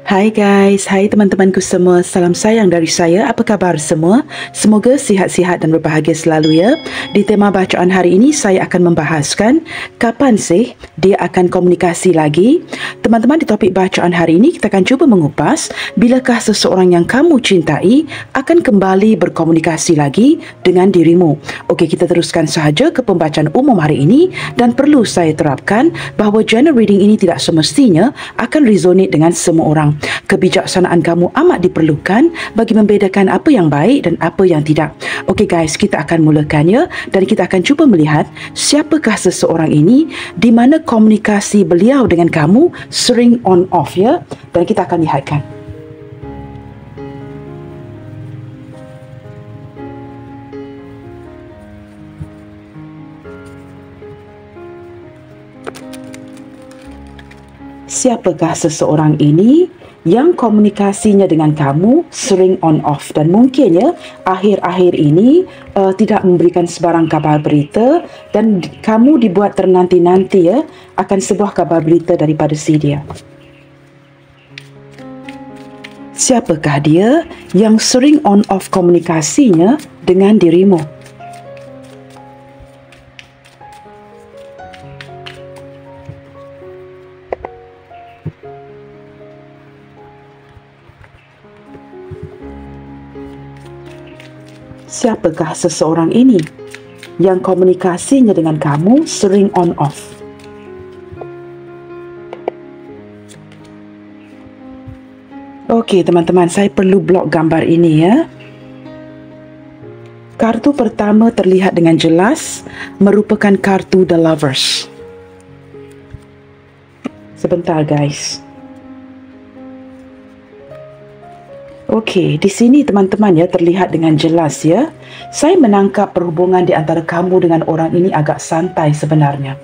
Hai guys, hai teman-temanku semua. Salam sayang dari saya. Apa khabar semua? Semoga sihat-sihat dan berbahagia selalu ya. Di tema bacaan hari ini saya akan membahaskan kapan sih dia akan komunikasi lagi. Teman-teman, di topik bacaan hari ini kita akan cuba mengupas bilakah seseorang yang kamu cintai akan kembali berkomunikasi lagi dengan dirimu. Okey, kita teruskan sahaja ke pembacaan umum hari ini dan perlu saya terapkan bahawa general reading ini tidak semestinya akan resonate dengan semua orang. Kebijaksanaan kamu amat diperlukan bagi membedakan apa yang baik dan apa yang tidak. Okey guys, kita akan mulakannya dan kita akan cuba melihat siapakah seseorang ini, di mana komunikasi beliau dengan kamu sering on off ya, dan kita akan lihatkan. Siapakah seseorang ini yang komunikasinya dengan kamu sering on off, dan mungkin ya akhir-akhir ini tidak memberikan sebarang kabar berita dan kamu dibuat ternanti-nanti ya akan sebuah kabar berita daripada si dia. Siapakah dia yang sering on off komunikasinya dengan dirimu? Siapakah seseorang ini yang komunikasinya dengan kamu sering on off? Okey teman-teman, saya perlu blok gambar ini ya. Kartu pertama terlihat dengan jelas merupakan kartu The Lovers. Sebentar guys. Okey, di sini teman-teman ya terlihat dengan jelas ya. Saya menangkap perhubungan di antara kamu dengan orang ini agak santai sebenarnya.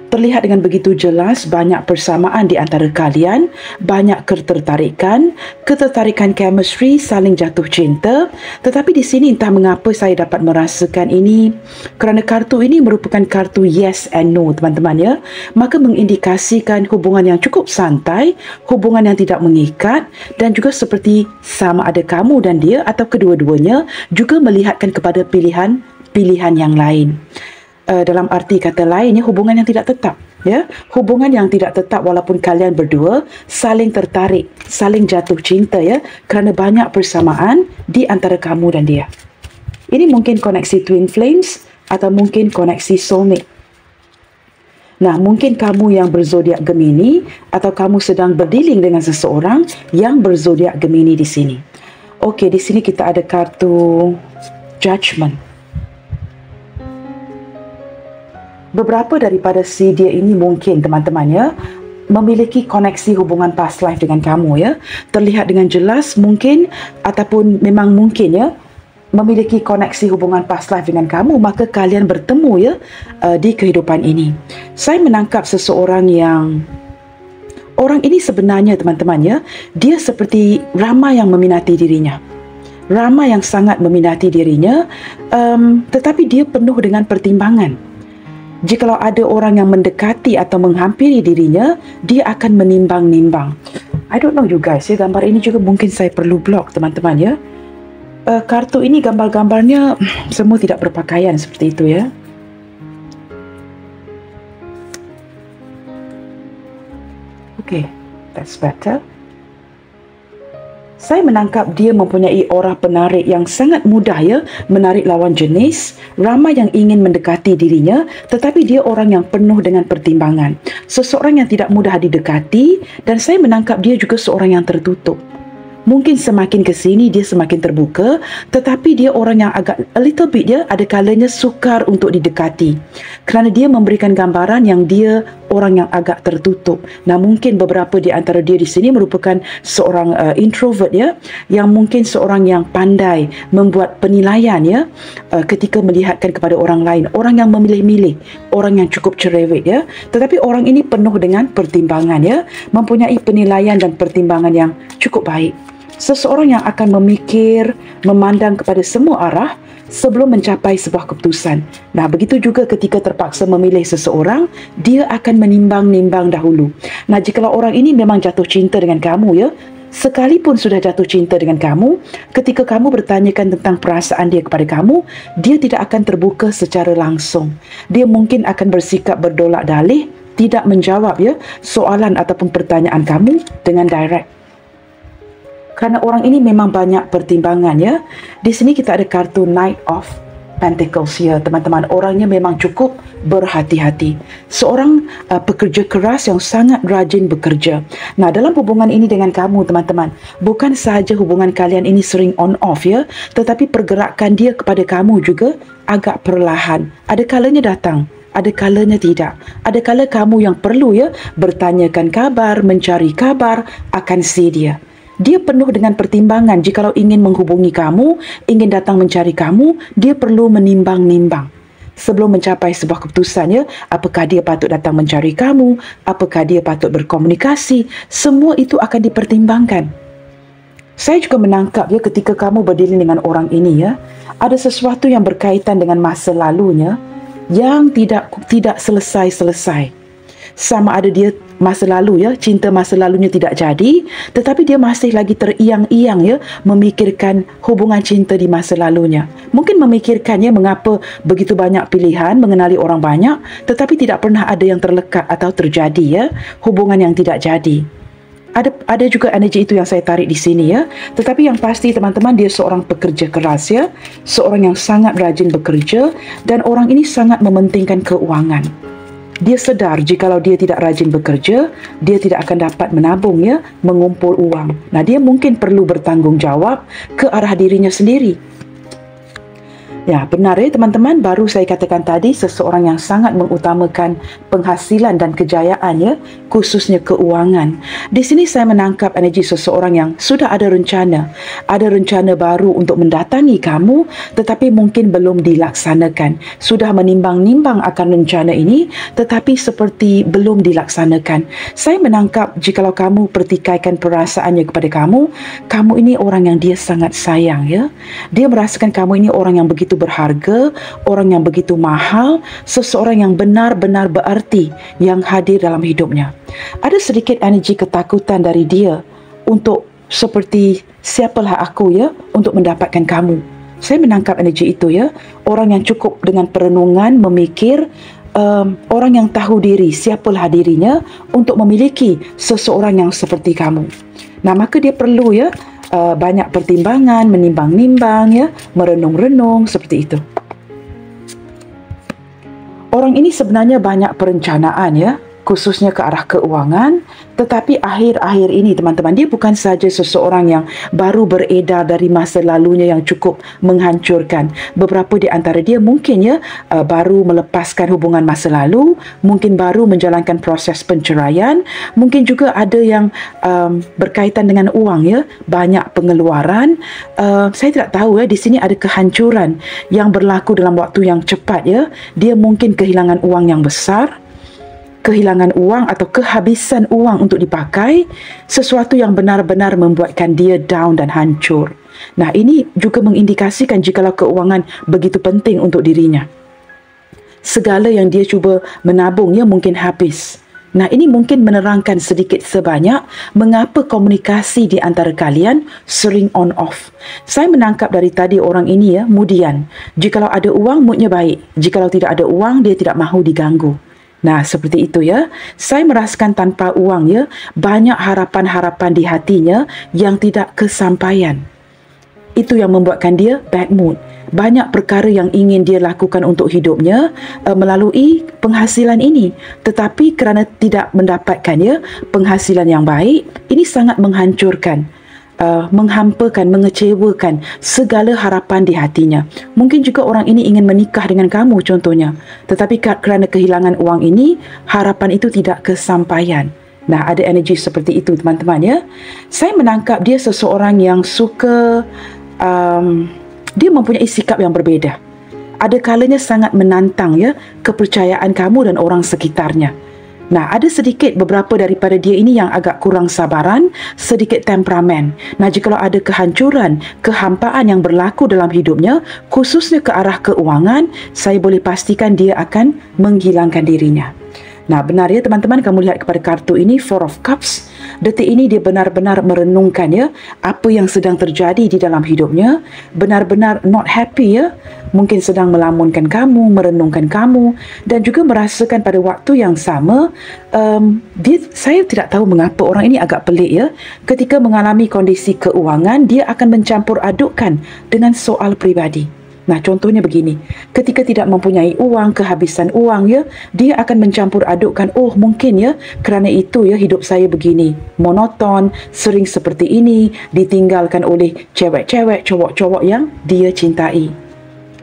Terlihat dengan begitu jelas banyak persamaan di antara kalian, banyak ketertarikan chemistry, saling jatuh cinta. Tetapi di sini entah mengapa saya dapat merasakan ini, kerana kartu ini merupakan kartu yes and no teman-teman ya, maka mengindikasikan hubungan yang cukup santai, hubungan yang tidak mengikat, dan juga seperti sama ada kamu dan dia atau kedua-duanya juga melihatkan kepada pilihan yang lain. Dalam arti kata lainnya, hubungan yang tidak tetap ya, hubungan yang tidak tetap walaupun kalian berdua saling tertarik, saling jatuh cinta ya, kerana banyak persamaan di antara kamu dan dia. Ini mungkin koneksi twin flames atau mungkin koneksi soulmate. Nah, mungkin kamu yang berzodiak Gemini atau kamu sedang berdealing dengan seseorang yang berzodiak Gemini di sini. Okey, di sini kita ada kartu Judgment. Beberapa daripada si dia ini mungkin teman-teman ya memiliki koneksi hubungan past life dengan kamu ya. Terlihat dengan jelas mungkin ataupun memang mungkin ya memiliki koneksi hubungan past life dengan kamu, maka kalian bertemu ya di kehidupan ini. Saya menangkap seseorang yang orang ini sebenarnya teman-teman ya, dia seperti ramai yang meminati dirinya. Ramai yang sangat meminati dirinya, tetapi dia penuh dengan pertimbangan. Jikalau ada orang yang mendekati atau menghampiri dirinya, dia akan menimbang-nimbang. I don't know you guys ya, gambar ini juga mungkin saya perlu blok teman-teman ya. Kartu ini gambar-gambarnya semua tidak berpakaian seperti itu ya. Okay, that's better. Saya menangkap dia mempunyai aura penarik yang sangat mudah ya, menarik lawan jenis, ramai yang ingin mendekati dirinya, tetapi dia orang yang penuh dengan pertimbangan. Seseorang yang tidak mudah didekati, dan saya menangkap dia juga seorang yang tertutup. Mungkin semakin ke sini dia semakin terbuka, tetapi dia orang yang agak a little bit ya, ada kalanya sukar untuk didekati. Kerana dia memberikan gambaran yang dia orang yang agak tertutup. Nah, mungkin beberapa di antara dia di sini merupakan seorang introvert ya, yang mungkin seorang yang pandai membuat penilaian ya ketika melihatkan kepada orang lain, orang yang memilih-milih, orang yang cukup cerewet ya. Tetapi orang ini penuh dengan pertimbangan ya, mempunyai penilaian dan pertimbangan yang cukup baik. Seseorang yang akan memikir, memandang kepada semua arah sebelum mencapai sebuah keputusan. Nah, begitu juga ketika terpaksa memilih seseorang, dia akan menimbang-nimbang dahulu. Nah, jikalau orang ini memang jatuh cinta dengan kamu ya, Sekalipun sudah jatuh cinta dengan kamu, ketika kamu bertanyakan tentang perasaan dia kepada kamu, dia tidak akan terbuka secara langsung. Dia mungkin akan bersikap berdolak dalih, tidak menjawab soalan ataupun pertanyaan kamu dengan direct. Kerana orang ini memang banyak pertimbangan Di sini kita ada kartu Knight of Pentacles teman-teman. Orangnya memang cukup berhati-hati. Seorang pekerja keras yang sangat rajin bekerja. Nah, dalam hubungan ini dengan kamu teman-teman, bukan sahaja hubungan kalian ini sering on off tetapi pergerakan dia kepada kamu juga agak perlahan. Ada kalanya datang, ada kalanya tidak. Ada kala kamu yang perlu bertanyakan kabar, mencari kabar akan si dia. Dia penuh dengan pertimbangan. Jikalau ingin menghubungi kamu, ingin datang mencari kamu, dia perlu menimbang-nimbang sebelum mencapai sebuah keputusan apakah dia patut datang mencari kamu, apakah dia patut berkomunikasi. Semua itu akan dipertimbangkan. Saya juga menangkap ketika kamu berdiri dengan orang ini ada sesuatu yang berkaitan dengan masa lalunya yang tidak selesai-selesai. Sama ada dia masa lalu cinta masa lalunya tidak jadi, tetapi dia masih lagi teriang-iang memikirkan hubungan cinta di masa lalunya. Mungkin memikirkan mengapa begitu banyak pilihan, mengenali orang banyak, tetapi tidak pernah ada yang terlekat atau terjadi hubungan yang tidak jadi. Ada juga energi itu yang saya tarik di sini Tetapi yang pasti teman-teman, dia seorang pekerja keras seorang yang sangat rajin bekerja, dan orang ini sangat mementingkan keuangan. Dia sedar jikalau dia tidak rajin bekerja, dia tidak akan dapat menabung mengumpul uang. Nah, dia mungkin perlu bertanggungjawab ke arah dirinya sendiri. Ya, benar teman-teman. Baru saya katakan tadi, seseorang yang sangat mengutamakan penghasilan dan kejayaan khususnya keuangan. Di sini saya menangkap energi seseorang yang sudah ada rencana baru untuk mendatangi kamu, tetapi mungkin belum dilaksanakan. Sudah menimbang-nimbang akan rencana ini, tetapi seperti belum dilaksanakan. Saya menangkap jikalau kamu pertikaikan perasaannya kepada kamu ini orang yang dia sangat sayang Dia merasakan kamu ini orang yang begitu berharga, orang yang begitu mahal, seseorang yang benar-benar berarti yang hadir dalam hidupnya. Ada sedikit energi ketakutan dari dia untuk seperti siapalah aku untuk mendapatkan kamu. Saya menangkap energi itu orang yang cukup dengan perenungan, memikir, orang yang tahu diri, siapalah dirinya untuk memiliki seseorang yang seperti kamu. Nah, maka dia perlu banyak pertimbangan, menimbang-nimbang merenung-renung seperti itu. Orang ini sebenarnya banyak perencanaan khususnya ke arah keuangan, tetapi akhir-akhir ini teman-teman, dia bukan saja seseorang yang baru beredar dari masa lalunya yang cukup menghancurkan. Beberapa di antara dia mungkin baru melepaskan hubungan masa lalu, mungkin baru menjalankan proses penceraian, mungkin juga ada yang berkaitan dengan uang banyak pengeluaran. Saya tidak tahu di sini ada kehancuran yang berlaku dalam waktu yang cepat Dia mungkin kehilangan uang yang besar, kehilangan uang atau kehabisan uang untuk dipakai, sesuatu yang benar-benar membuatkan dia down dan hancur. Nah, ini juga mengindikasikan jikalau keuangan begitu penting untuk dirinya. Segala yang dia cuba menabung mungkin habis. Nah, ini mungkin menerangkan sedikit sebanyak mengapa komunikasi di antara kalian sering on off. Saya menangkap dari tadi orang ini mudian. Jikalau ada uang, moodnya baik. Jikalau tidak ada uang, dia tidak mahu diganggu. Nah, seperti itu Saya merasakan tanpa uang banyak harapan-harapan di hatinya yang tidak kesampaian. Itu yang membuatkan dia bad mood. Banyak perkara yang ingin dia lakukan untuk hidupnya melalui penghasilan ini. Tetapi kerana tidak mendapatkan penghasilan yang baik, ini sangat menghancurkan, menghampakan, mengecewakan segala harapan di hatinya. Mungkin juga orang ini ingin menikah dengan kamu contohnya, tetapi kerana kehilangan uang ini, harapan itu tidak kesampaian. Nah, ada energi seperti itu teman-teman Saya menangkap dia seseorang yang suka, dia mempunyai sikap yang berbeza. Ada kalanya sangat menantang kepercayaan kamu dan orang sekitarnya. Nah, ada sedikit beberapa daripada dia ini yang agak kurang sabaran, sedikit temperamen. Nah, jikalau ada kehancuran, kehampaan yang berlaku dalam hidupnya, khususnya ke arah keuangan, saya boleh pastikan dia akan menghilangkan dirinya. Nah, benar ya teman-teman, kamu lihat kepada kartu ini, Four of Cups. Detik ini dia benar-benar merenungkan ya apa yang sedang terjadi di dalam hidupnya, benar-benar not happy ya, mungkin sedang melamunkan kamu, merenungkan kamu, dan juga merasakan pada waktu yang sama saya tidak tahu mengapa orang ini agak pelik ya, ketika mengalami kondisi keuangan dia akan mencampur adukkan dengan soal pribadi. Nah, contohnya begini, ketika tidak mempunyai uang, kehabisan uang ya, dia akan mencampur adukkan, oh mungkin ya, kerana itu ya hidup saya begini, monoton, sering seperti ini, ditinggalkan oleh cewek-cewek, cowok-cowok yang dia cintai.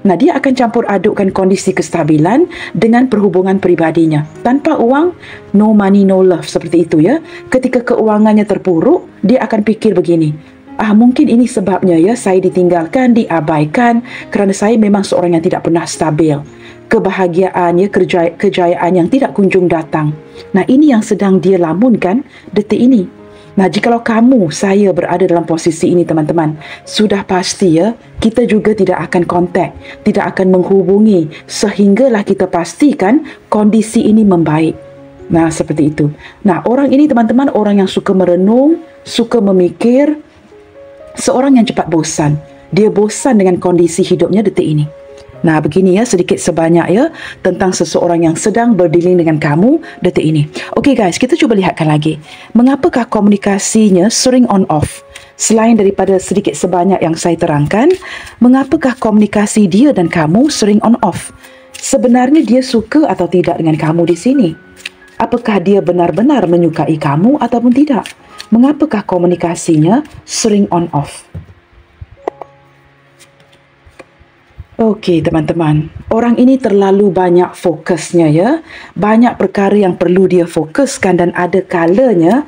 Nah, dia akan campur adukkan kondisi kestabilan dengan perhubungan pribadinya. Tanpa uang, no money, no love, seperti itu ya. Ketika keuangannya terpuruk, dia akan fikir begini, mungkin ini sebabnya ya saya ditinggalkan, diabaikan kerana saya memang seorang yang tidak pernah stabil. Kebahagiaan ya, kejayaan yang tidak kunjung datang. Nah, ini yang sedang dia lamunkan detik ini. Nah, jikalau kamu, saya berada dalam posisi ini teman-teman, sudah pasti ya, kita juga tidak akan kontak, tidak akan menghubungi sehinggalah kita pastikan kondisi ini membaik. Nah, seperti itu. Nah, orang ini teman-teman, orang yang suka merenung, suka memikir, seorang yang cepat bosan. Dia bosan dengan kondisi hidupnya detik ini. Nah, begini ya, sedikit sebanyak ya tentang seseorang yang sedang berdealing dengan kamu detik ini. Okey guys, kita cuba lihatkan lagi. Mengapakah komunikasinya sering on off? Selain daripada sedikit sebanyak yang saya terangkan, mengapakah komunikasi dia dan kamu sering on off? Sebenarnya dia suka atau tidak dengan kamu di sini? Apakah dia benar-benar menyukai kamu ataupun tidak? Mengapakah komunikasinya sering on off? Okey teman-teman, orang ini terlalu banyak fokusnya ya. Banyak perkara yang perlu dia fokuskan dan ada kalanya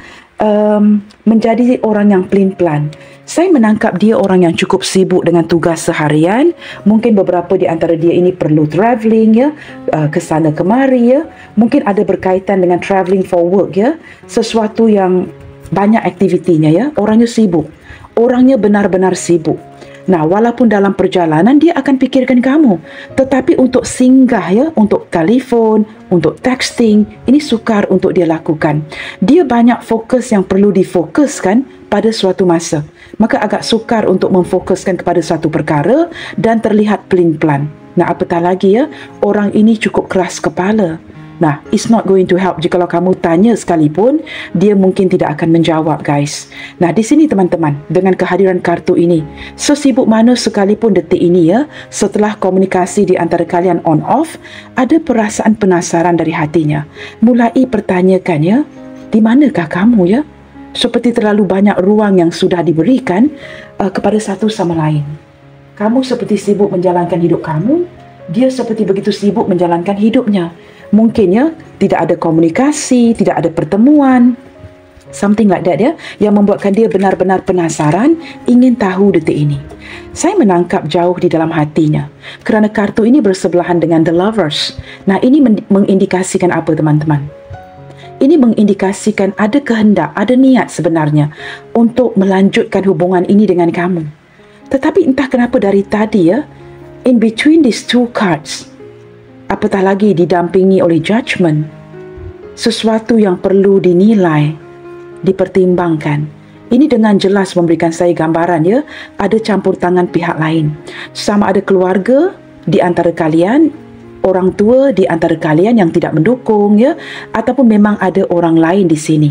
menjadi orang yang pelin-pelan. Saya menangkap dia orang yang cukup sibuk dengan tugas seharian. Mungkin beberapa di antara dia ini perlu travelling ya, ke sana kemari ya. Mungkin ada berkaitan dengan travelling for work ya. Sesuatu yang banyak aktivitinya ya. Orangnya sibuk. Orangnya benar-benar sibuk. Nah, walaupun dalam perjalanan dia akan fikirkan kamu, tetapi untuk singgah ya, untuk telefon, untuk texting, ini sukar untuk dia lakukan. Dia banyak fokus yang perlu difokuskan pada suatu masa. Maka agak sukar untuk memfokuskan kepada suatu perkara dan terlihat pelin-pelan. Nah, apatah lagi ya, orang ini cukup keras kepala. Nah, it's not going to help jikalau kamu tanya sekalipun, dia mungkin tidak akan menjawab guys. Nah, di sini teman-teman, dengan kehadiran kartu ini, sesibuk mana sekalipun detik ini ya, setelah komunikasi di antara kalian on off, ada perasaan penasaran dari hatinya. Mulai pertanyakan ya, di manakah kamu ya? Seperti terlalu banyak ruang yang sudah diberikan kepada satu sama lain. Kamu seperti sibuk menjalankan hidup kamu, dia seperti begitu sibuk menjalankan hidupnya. Mungkin ya, tidak ada komunikasi, tidak ada pertemuan, something like that ya, yang membuatkan dia benar-benar penasaran, ingin tahu detik ini. Saya menangkap jauh di dalam hatinya, kerana kartu ini bersebelahan dengan The Lovers. Nah, ini mengindikasikan apa teman-teman? Ini mengindikasikan ada kehendak, ada niat sebenarnya untuk melanjutkan hubungan ini dengan kamu. Tetapi entah kenapa dari tadi ya, in between these two cards, apatah lagi didampingi oleh judgment, sesuatu yang perlu dinilai, dipertimbangkan. Ini dengan jelas memberikan saya gambaran ya, ada campur tangan pihak lain. Sama ada keluarga di antara kalian, orang tua di antara kalian yang tidak mendukung ya, ataupun memang ada orang lain di sini.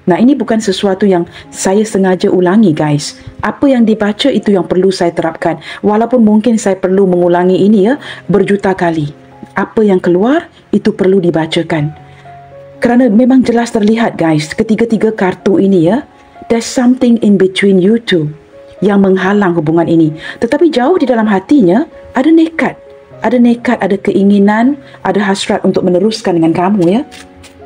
Nah, ini bukan sesuatu yang saya sengaja ulangi guys. Apa yang dibaca itu yang perlu saya terapkan. Walaupun mungkin saya perlu mengulangi ini ya berjuta kali. Apa yang keluar itu perlu dibacakan. Kerana memang jelas terlihat guys, ketiga-tiga kartu ini ya, there's something in between you two yang menghalang hubungan ini. Tetapi jauh di dalam hatinya ada nekat. Ada nekat, ada keinginan, ada hasrat untuk meneruskan dengan kamu ya.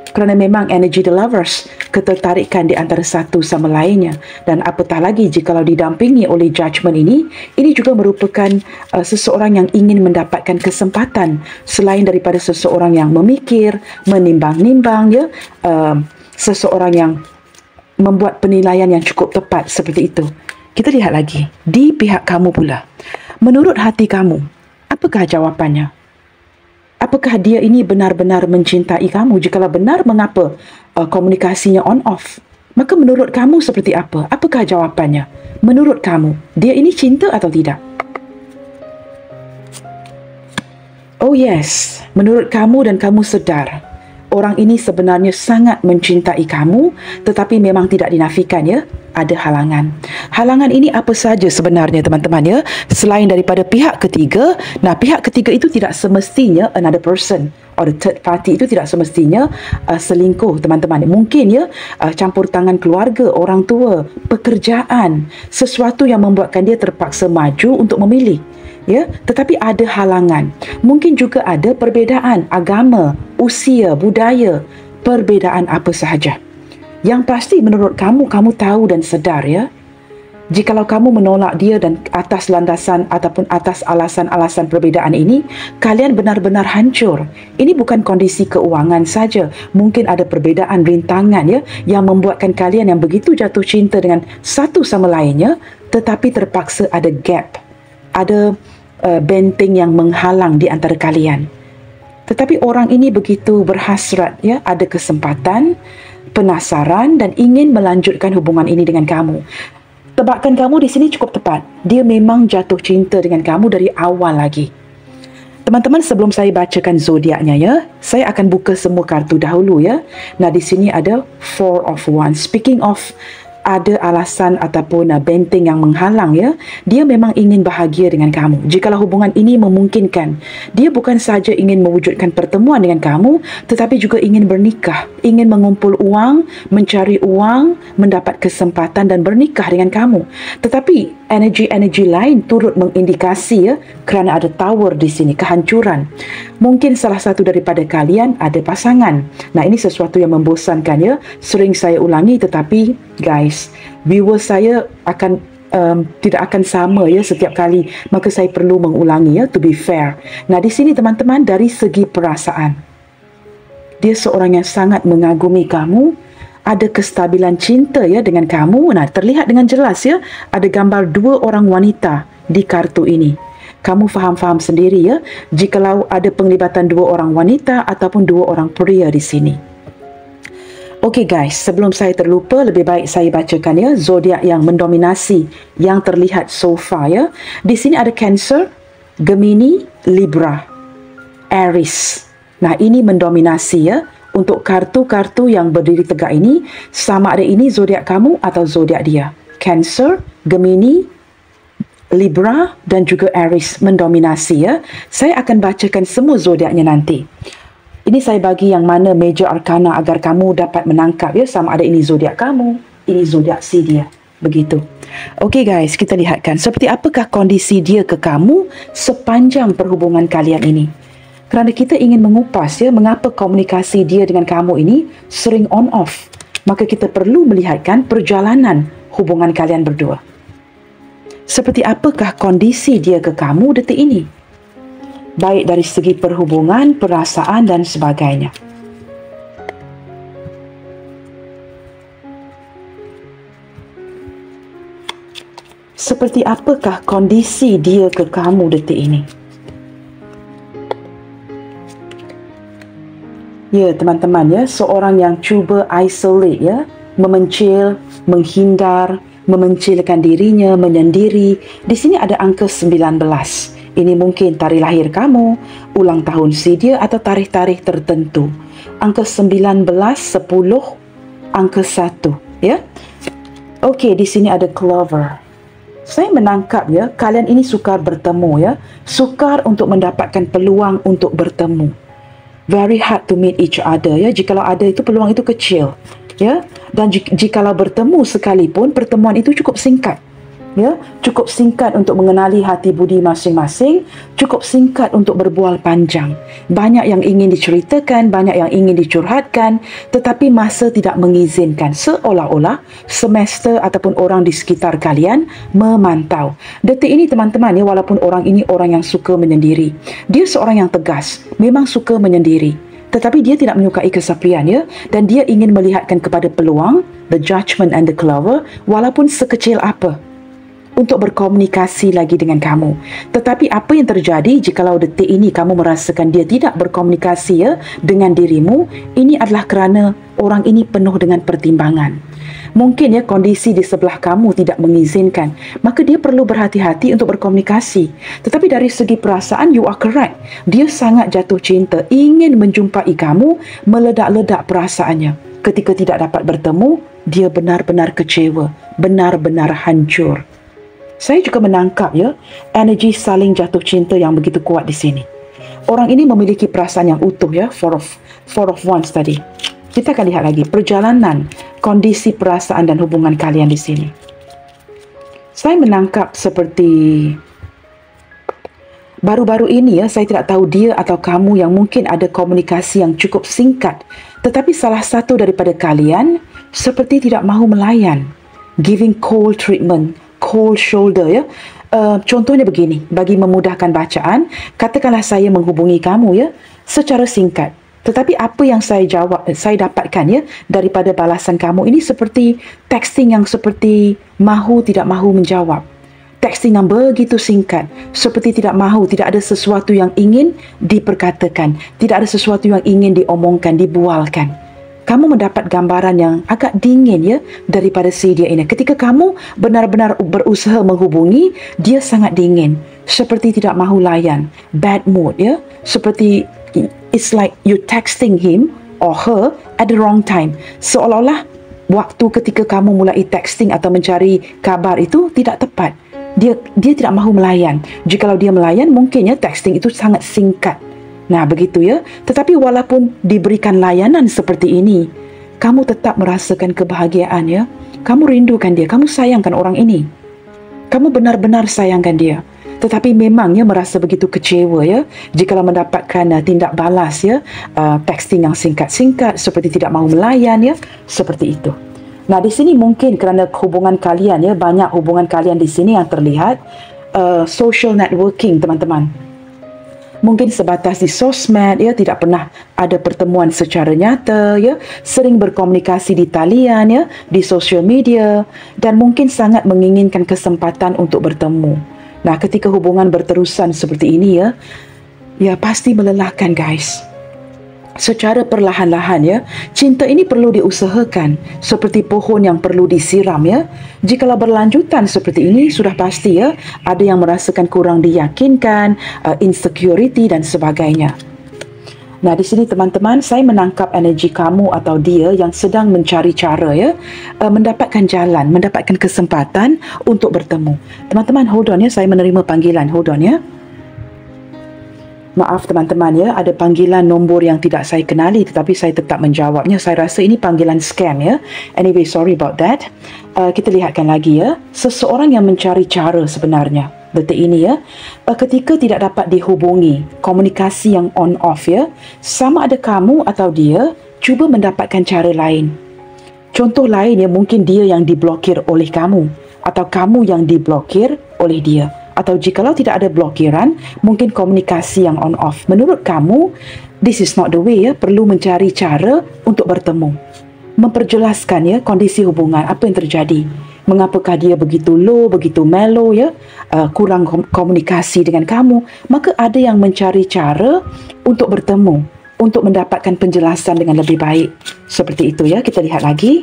Kerana memang energy The Lovers, ketertarikan di antara satu sama lainnya. Dan apatah lagi jikalau didampingi oleh judgment ini juga merupakan seseorang yang ingin mendapatkan kesempatan selain daripada seseorang yang memikir, menimbang-nimbang ya, seseorang yang membuat penilaian yang cukup tepat seperti itu. Kita lihat lagi di pihak kamu pula. Menurut hati kamu, apakah jawapannya? Apakah dia ini benar-benar mencintai kamu? Jikalau benar, mengapa komunikasinya on off? Maka menurut kamu seperti apa? Apakah jawapannya? Menurut kamu, dia ini cinta atau tidak? Oh yes, menurut kamu dan kamu sedar, orang ini sebenarnya sangat mencintai kamu, tetapi memang tidak dinafikan ya, ada halangan. Halangan ini apa saja sebenarnya teman-teman ya? Selain daripada pihak ketiga, nah pihak ketiga itu tidak semestinya another person or the third party, itu tidak semestinya selingkuh teman-teman. Mungkin ya campur tangan keluarga, orang tua, pekerjaan, sesuatu yang membuatkan dia terpaksa maju untuk memilih. Ya, tetapi ada halangan. Mungkin juga ada perbezaan agama, usia, budaya, perbezaan apa sahaja. Yang pasti menurut kamu, kamu tahu dan sedar ya. Jikalau kamu menolak dia dan atas landasan ataupun atas alasan-alasan perbezaan ini, kalian benar-benar hancur. Ini bukan kondisi keuangan saja. Mungkin ada perbezaan rintangan ya, yang membuatkan kalian yang begitu jatuh cinta dengan satu sama lainnya, tetapi terpaksa ada gap. Ada benteng yang menghalang di antara kalian. Tetapi orang ini begitu berhasrat ya, ada kesempatan, penasaran dan ingin melanjutkan hubungan ini dengan kamu. Tebakan kamu di sini cukup tepat. Dia memang jatuh cinta dengan kamu dari awal lagi. Teman-teman, sebelum saya bacakan zodiaknya ya, saya akan buka semua kartu dahulu ya. Nah, di sini ada Four of Wands. Speaking of ada alasan ataupun benteng yang menghalang ya, dia memang ingin bahagia dengan kamu. Jikalau hubungan ini memungkinkan, dia bukan sahaja ingin mewujudkan pertemuan dengan kamu, tetapi juga ingin bernikah, ingin mengumpul uang, mencari uang, mendapat kesempatan dan bernikah dengan kamu. Tetapi energi-energi lain turut mengindikasi ya, kerana ada tower di sini, kehancuran. Mungkin salah satu daripada kalian ada pasangan. Nah, ini sesuatu yang membosankan ya. Sering saya ulangi, tetapi guys, viewer saya akan tidak akan sama ya setiap kali. Maka saya perlu mengulangi ya, to be fair. Nah, di sini teman-teman, dari segi perasaan, dia seorang yang sangat mengagumi kamu, ada kestabilan cinta ya dengan kamu. Nah, terlihat dengan jelas ya, ada gambar dua orang wanita di kartu ini. Kamu faham-faham sendiri ya, jikalau ada penglibatan dua orang wanita ataupun dua orang pria di sini. Okey guys, sebelum saya terlupa, lebih baik saya bacakan ya zodiak yang mendominasi yang terlihat so far ya. Di sini ada Cancer, Gemini, Libra, Aries. Nah, ini mendominasi ya. Untuk kartu-kartu yang berdiri tegak ini, sama ada ini zodiak kamu atau zodiak dia. Cancer, Gemini, Libra dan juga Aries mendominasi ya. Saya akan bacakan semua zodiaknya nanti. Ini saya bagi yang mana major arcana agar kamu dapat menangkap ya, sama ada ini zodiak kamu, ini zodiak si dia. Begitu. Okey guys, kita lihatkan seperti apakah kondisi dia ke kamu sepanjang perhubungan kalian ini. Kerana kita ingin mengupas ya, mengapa komunikasi dia dengan kamu ini sering on off. Maka kita perlu melihatkan perjalanan hubungan kalian berdua. Seperti apakah kondisi dia ke kamu detik ini? Baik dari segi perhubungan, perasaan dan sebagainya. Seperti apakah kondisi dia ke kamu detik ini? Ya, teman-teman ya, seorang yang cuba isolate ya, memencil, menghindar, memencilkan dirinya, menyendiri. Di sini ada angka 19. Ini mungkin tarikh lahir kamu, ulang tahun si dia atau tarikh-tarikh tertentu. Angka 19, 10, angka 1 ya. Okey, di sini ada Clover. Saya menangkap ya, kalian ini sukar bertemu ya, sukar untuk mendapatkan peluang untuk bertemu. Very hard to meet each other ya. Jikalau ada itu, peluang itu kecil ya. Dan jikalau bertemu sekalipun, pertemuan itu cukup singkat ya, cukup singkat untuk mengenali hati budi masing-masing, cukup singkat untuk berbual panjang. Banyak yang ingin diceritakan, banyak yang ingin dicurhatkan, tetapi masa tidak mengizinkan. Seolah-olah semester ataupun orang di sekitar kalian memantau. Detik ini teman-teman ya, walaupun orang ini orang yang suka menyendiri, dia seorang yang tegas, memang suka menyendiri. Tetapi dia tidak menyukai kesepian ya, dan dia ingin melihatkan kepada peluang, the judgment and the clover, walaupun sekecil apa. untuk berkomunikasi lagi dengan kamu. Tetapi apa yang terjadi jikalau detik ini kamu merasakan dia tidak berkomunikasi ya dengan dirimu, ini adalah kerana orang ini penuh dengan pertimbangan. Mungkin ya kondisi di sebelah kamu tidak mengizinkan, maka dia perlu berhati-hati untuk berkomunikasi. Tetapi dari segi perasaan, you are correct. Dia sangat jatuh cinta, ingin menjumpai kamu, meledak-ledak perasaannya. Ketika tidak dapat bertemu, dia benar-benar kecewa, benar-benar hancur. Saya juga menangkap ya, energi saling jatuh cinta yang begitu kuat di sini. Orang ini memiliki perasaan yang utuh ya, four of wands tadi. Kita akan lihat lagi perjalanan, kondisi perasaan dan hubungan kalian di sini. Saya menangkap seperti baru-baru ini ya, saya tidak tahu dia atau kamu yang mungkin ada komunikasi yang cukup singkat. Tetapi salah satu daripada kalian seperti tidak mahu melayan. Giving cold treatment, cold shoulder ya. Contohnya begini, bagi memudahkan bacaan, katakanlah saya menghubungi kamu ya, secara singkat. Tetapi apa yang saya dapatkan ya daripada balasan kamu ini seperti texting yang seperti mahu tidak mahu menjawab. Texting yang begitu singkat, seperti tidak mahu, tidak ada sesuatu yang ingin diperkatakan, tidak ada sesuatu yang ingin diomongkan, dibualkan. Kamu mendapat gambaran yang agak dingin ya daripada si dia ini. Ketika kamu benar-benar berusaha menghubungi, dia sangat dingin, seperti tidak mahu layan, bad mood ya, seperti it's like you texting him or her at the wrong time. Seolah-olah waktu ketika kamu mulai texting atau mencari kabar itu tidak tepat. Dia tidak mahu melayan. Jikalau dia melayan, mungkin ya texting itu sangat singkat. Nah, begitu ya. Tetapi walaupun diberikan layanan seperti ini, kamu tetap merasakan kebahagiaan ya. Kamu rindukan dia, kamu sayangkan orang ini. Kamu benar-benar sayangkan dia. Tetapi memangnya merasa begitu kecewa ya jikalau mendapatkan tindak balas ya, texting yang singkat-singkat seperti tidak mahu melayan ya, seperti itu. Nah, di sini mungkin kerana hubungan kalian ya, banyak hubungan kalian di sini yang terlihat social networking teman-teman. Mungkin sebatas di sosmed ya, tidak pernah ada pertemuan secara nyata ya, sering berkomunikasi di talian ya, di social media, dan mungkin sangat menginginkan kesempatan untuk bertemu. Nah, ketika hubungan berterusan seperti ini ya pasti melelahkan guys. Secara perlahan-lahan ya, cinta ini perlu diusahakan seperti pohon yang perlu disiram ya. Jikalau berlanjutan seperti ini, sudah pasti ya ada yang merasakan kurang diyakinkan, insecurity dan sebagainya. Nah, di sini teman-teman, saya menangkap energi kamu atau dia yang sedang mencari cara ya, mendapatkan jalan, mendapatkan kesempatan untuk bertemu. Teman-teman, hold on ya, saya menerima panggilan, hold on ya. Maaf teman-teman ya, ada panggilan nombor yang tidak saya kenali tetapi saya tetap menjawabnya. Saya rasa ini panggilan scam ya. Anyway, sorry about that. Kita lihatkan lagi ya. Seseorang yang mencari cara sebenarnya detik ini ya, ketika tidak dapat dihubungi, komunikasi yang on off ya, sama ada kamu atau dia cuba mendapatkan cara lain. Contoh lain ya, mungkin dia yang diblokir oleh kamu atau kamu yang diblokir oleh dia. Atau jikalau tidak ada blokiran, mungkin komunikasi yang on off. Menurut kamu, this is not the way ya, perlu mencari cara untuk bertemu. Memperjelaskan ya kondisi hubungan, apa yang terjadi. Mengapakah dia begitu low, begitu mellow ya, kurang komunikasi dengan kamu. Maka ada yang mencari cara untuk bertemu, untuk mendapatkan penjelasan dengan lebih baik. Seperti itu ya, kita lihat lagi.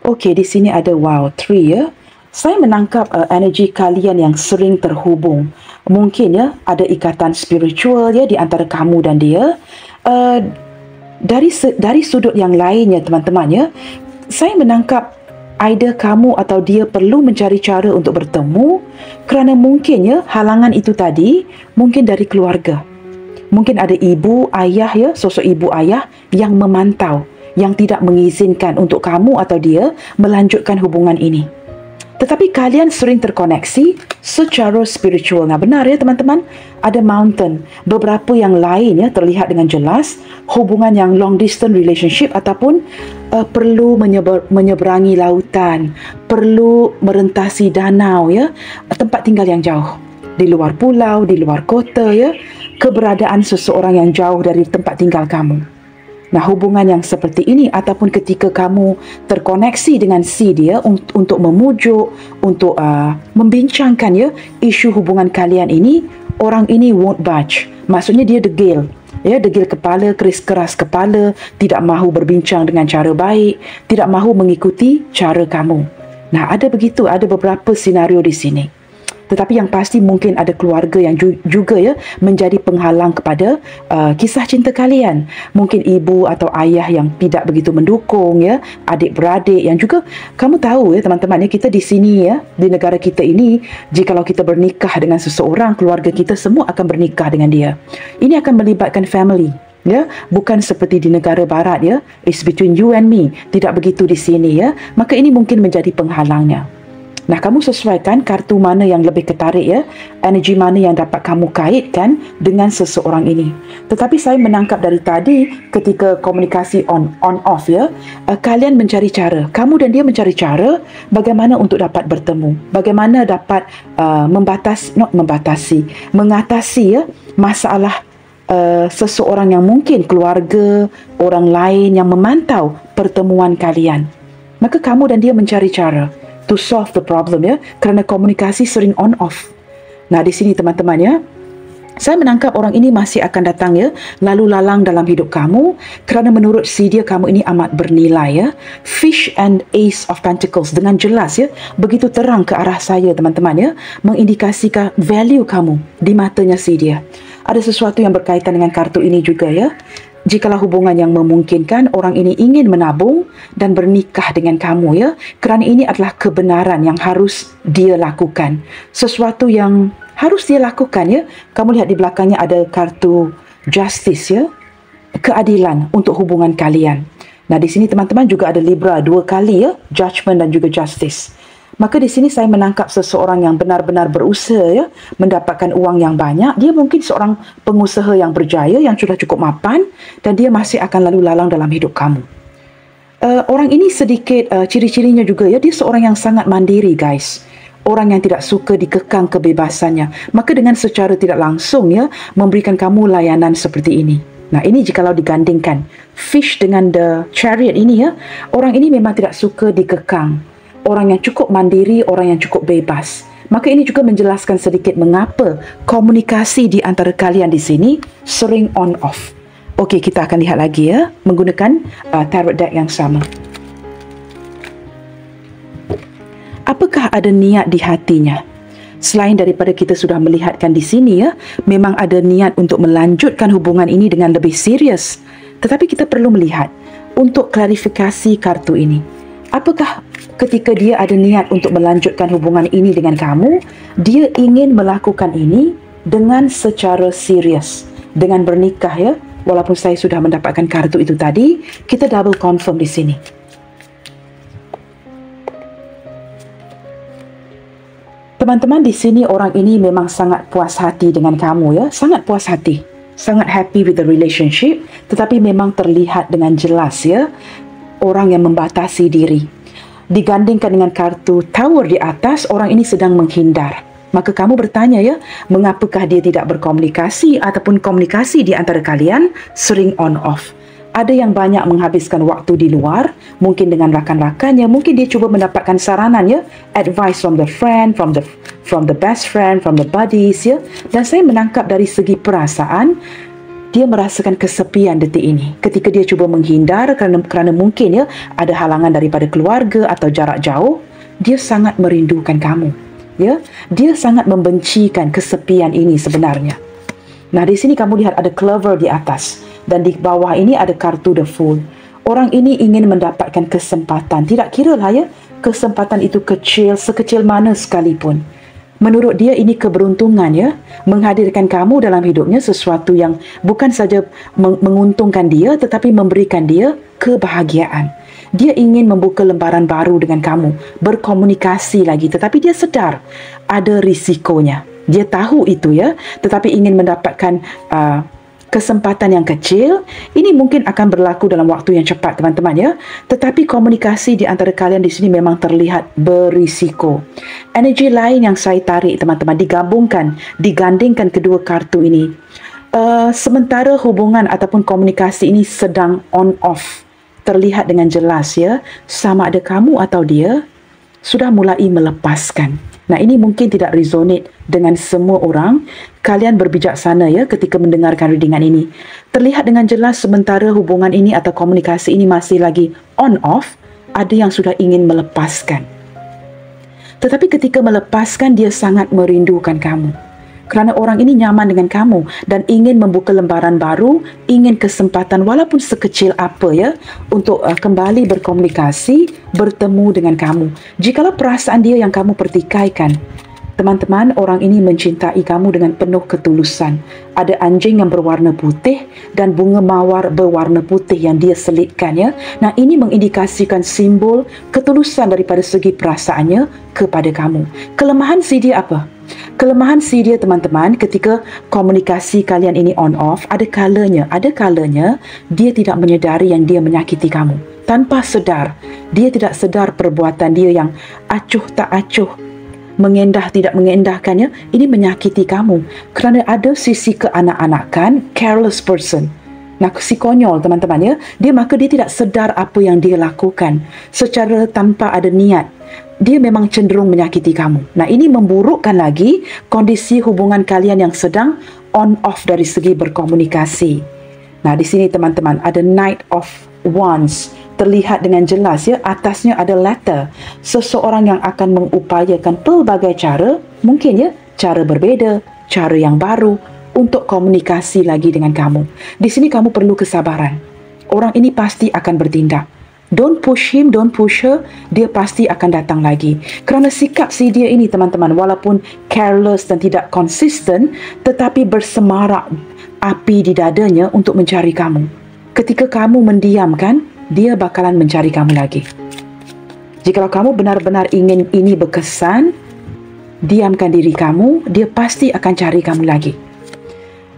Okey, di sini ada wow, 3 ya. Saya menangkap energi kalian yang sering terhubung. Mungkin ya ada ikatan spiritual ya di antara kamu dan dia. Dari sudut yang lain ya teman-teman ya, saya menangkap either kamu atau dia perlu mencari cara untuk bertemu kerana mungkin ya halangan itu tadi mungkin dari keluarga. Mungkin ada ibu, ayah ya, sosok ibu ayah yang memantau, yang tidak mengizinkan untuk kamu atau dia melanjutkan hubungan ini. Tetapi kalian sering terkoneksi secara spiritual. Nah, benar ya teman-teman, ada mountain. Beberapa yang lain ya terlihat dengan jelas hubungan yang long distance relationship ataupun perlu menyeberangi lautan, perlu merentasi danau ya, tempat tinggal yang jauh, di luar pulau, di luar kota ya, keberadaan seseorang yang jauh dari tempat tinggal kamu. Nah, hubungan yang seperti ini ataupun ketika kamu terkoneksi dengan si dia untuk memujuk, untuk membincangkan ya isu hubungan kalian ini, orang ini won't budge. Maksudnya dia degil. Ya, degil kepala, keras kepala, tidak mahu berbincang dengan cara baik, tidak mahu mengikuti cara kamu. Nah, ada beberapa senario di sini. Tetapi yang pasti mungkin ada keluarga yang juga ya menjadi penghalang kepada kisah cinta kalian. Mungkin ibu atau ayah yang tidak begitu mendukung ya, adik-beradik yang juga kamu tahu ya teman-teman ya, kita di sini ya, di negara kita ini, jikalau kita bernikah dengan seseorang, keluarga kita semua akan bernikah dengan dia. Ini akan melibatkan family. Ya, bukan seperti di negara barat ya, it's between you and me. Tidak begitu di sini ya. Maka ini mungkin menjadi penghalangnya. Nah, kamu sesuaikan kartu mana yang lebih ketarik ya, energi mana yang dapat kamu kaitkan dengan seseorang ini. Tetapi saya menangkap dari tadi ketika komunikasi on-off ya, kalian mencari cara, kamu dan dia mencari cara bagaimana untuk dapat bertemu, bagaimana dapat mengatasi ya masalah seseorang yang mungkin keluarga, orang lain yang memantau pertemuan kalian. Maka kamu dan dia mencari cara to solve the problem ya, kerana komunikasi sering on off. Nah, di sini teman-teman ya, saya menangkap orang ini masih akan datang ya, lalu lalang dalam hidup kamu, kerana menurut si dia kamu ini amat bernilai ya. Fish and Ace of Pentacles dengan jelas ya, begitu terang ke arah saya teman-teman ya, mengindikasikan value kamu di matanya si dia. Ada sesuatu yang berkaitan dengan kartu ini juga ya. Jikalau hubungan yang memungkinkan, orang ini ingin menabung dan bernikah dengan kamu ya, kerana ini adalah kebenaran yang harus dia lakukan. Sesuatu yang harus dia lakukan ya. Kamu lihat di belakangnya ada kartu justice ya, keadilan untuk hubungan kalian. Nah, di sini teman-teman juga ada Libra 2 kali ya, judgment dan juga justice. Maka di sini saya menangkap seseorang yang benar-benar berusaha ya, mendapatkan uang yang banyak. Dia mungkin seorang pengusaha yang berjaya, yang sudah cukup mapan, dan dia masih akan lalu lalang dalam hidup kamu. Orang ini sedikit ciri-cirinya juga ya, dia seorang yang sangat mandiri guys. Orang yang tidak suka dikekang kebebasannya. Maka dengan secara tidak langsung ya, memberikan kamu layanan seperti ini. Nah, ini jikalau digandingkan Fish dengan The Chariot ini ya, orang ini memang tidak suka dikekang. Orang yang cukup mandiri, orang yang cukup bebas. Maka ini juga menjelaskan sedikit mengapa komunikasi di antara kalian di sini sering on-off. Okey, kita akan lihat lagi ya, menggunakan tarot deck yang sama. Apakah ada niat di hatinya? Selain daripada kita sudah melihatkan di sini ya, memang ada niat untuk melanjutkan hubungan ini dengan lebih serius. Tetapi kita perlu melihat untuk klarifikasi kartu ini. Apakah ketika dia ada niat untuk melanjutkan hubungan ini dengan kamu, dia ingin melakukan ini dengan secara serius, dengan bernikah ya. Walaupun saya sudah mendapatkan kartu itu tadi, kita double confirm di sini. Teman-teman, di sini orang ini memang sangat puas hati dengan kamu ya, sangat puas hati, sangat happy with the relationship, tetapi memang terlihat dengan jelas ya, orang yang membatasi diri. Digandingkan dengan kartu Tower di atas, orang ini sedang menghindar. Maka kamu bertanya ya, mengapakah dia tidak berkomunikasi ataupun komunikasi di antara kalian sering on off. Ada yang banyak menghabiskan waktu di luar, mungkin dengan rakan-rakannya, mungkin dia cuba mendapatkan saranan ya, advice from the friend, from the best friend, from the buddies ya. Dan saya menangkap dari segi perasaan, dia merasakan kesepian detik ini ketika dia cuba menghindar kerana mungkin ya ada halangan daripada keluarga atau jarak jauh. Dia sangat merindukan kamu ya, dia sangat membencikan kesepian ini sebenarnya. Nah, di sini kamu lihat ada clover di atas dan di bawah ini ada kartu the Fool. Orang ini ingin mendapatkan kesempatan, tidak kira lah ya kesempatan itu kecil, sekecil mana sekalipun. Menurut dia ini keberuntungan ya, menghadirkan kamu dalam hidupnya, sesuatu yang bukan saja menguntungkan dia tetapi memberikan dia kebahagiaan. Dia ingin membuka lembaran baru dengan kamu, berkomunikasi lagi, tetapi dia sedar ada risikonya. Dia tahu itu ya, tetapi ingin mendapatkan kesempatan yang kecil. Ini mungkin akan berlaku dalam waktu yang cepat teman-teman ya. Tetapi komunikasi di antara kalian di sini memang terlihat berisiko. Energi lain yang saya tarik teman-teman, digandingkan kedua kartu ini. Sementara hubungan ataupun komunikasi ini sedang on off, terlihat dengan jelas ya, sama ada kamu atau dia sudah mulai melepaskan. Nah, ini mungkin tidak resonate dengan semua orang. Kalian berbijaksana ya ketika mendengarkan readingan ini. Terlihat dengan jelas sementara hubungan ini atau komunikasi ini masih lagi on off, ada yang sudah ingin melepaskan. Tetapi ketika melepaskan, dia sangat merindukan kamu. Kerana orang ini nyaman dengan kamu dan ingin membuka lembaran baru, ingin kesempatan walaupun sekecil apa ya untuk kembali berkomunikasi, bertemu dengan kamu. Jikalau perasaan dia yang kamu pertikaikan, teman-teman, orang ini mencintai kamu dengan penuh ketulusan. Ada anjing yang berwarna putih dan bunga mawar berwarna putih yang dia selitkan ya. Nah, ini mengindikasikan simbol ketulusan daripada segi perasaannya kepada kamu. Kelemahan si dia apa? Kelemahan si dia, teman-teman, ketika komunikasi kalian ini on off, ada kalanya dia tidak menyedari yang dia menyakiti kamu. Tanpa sedar, dia tidak sedar perbuatan dia yang acuh tak acuh, mengendah tidak mengendahkannya, ini menyakiti kamu. Kerana ada sisi keanak-anakan, careless person. Nah, si konyol, teman-teman ya, maka dia tidak sedar apa yang dia lakukan secara tanpa ada niat. Dia memang cenderung menyakiti kamu. Nah, ini memburukkan lagi kondisi hubungan kalian yang sedang on off dari segi berkomunikasi. Nah, di sini teman-teman ada Knight of Wands. Terlihat dengan jelas ya, atasnya ada letter. Seseorang yang akan mengupayakan pelbagai cara, mungkin ya, cara berbeza, cara yang baru untuk komunikasi lagi dengan kamu. Di sini kamu perlu kesabaran. Orang ini pasti akan bertindak. Don't push him, don't push her. Dia pasti akan datang lagi. Kerana sikap si dia ini, teman-teman, walaupun careless dan tidak konsisten, tetapi bersemarak api di dadanya untuk mencari kamu. Ketika kamu mendiamkan, dia bakalan mencari kamu lagi. Jikalau kamu benar-benar ingin ini berkesan, diamkan diri kamu, dia pasti akan cari kamu lagi.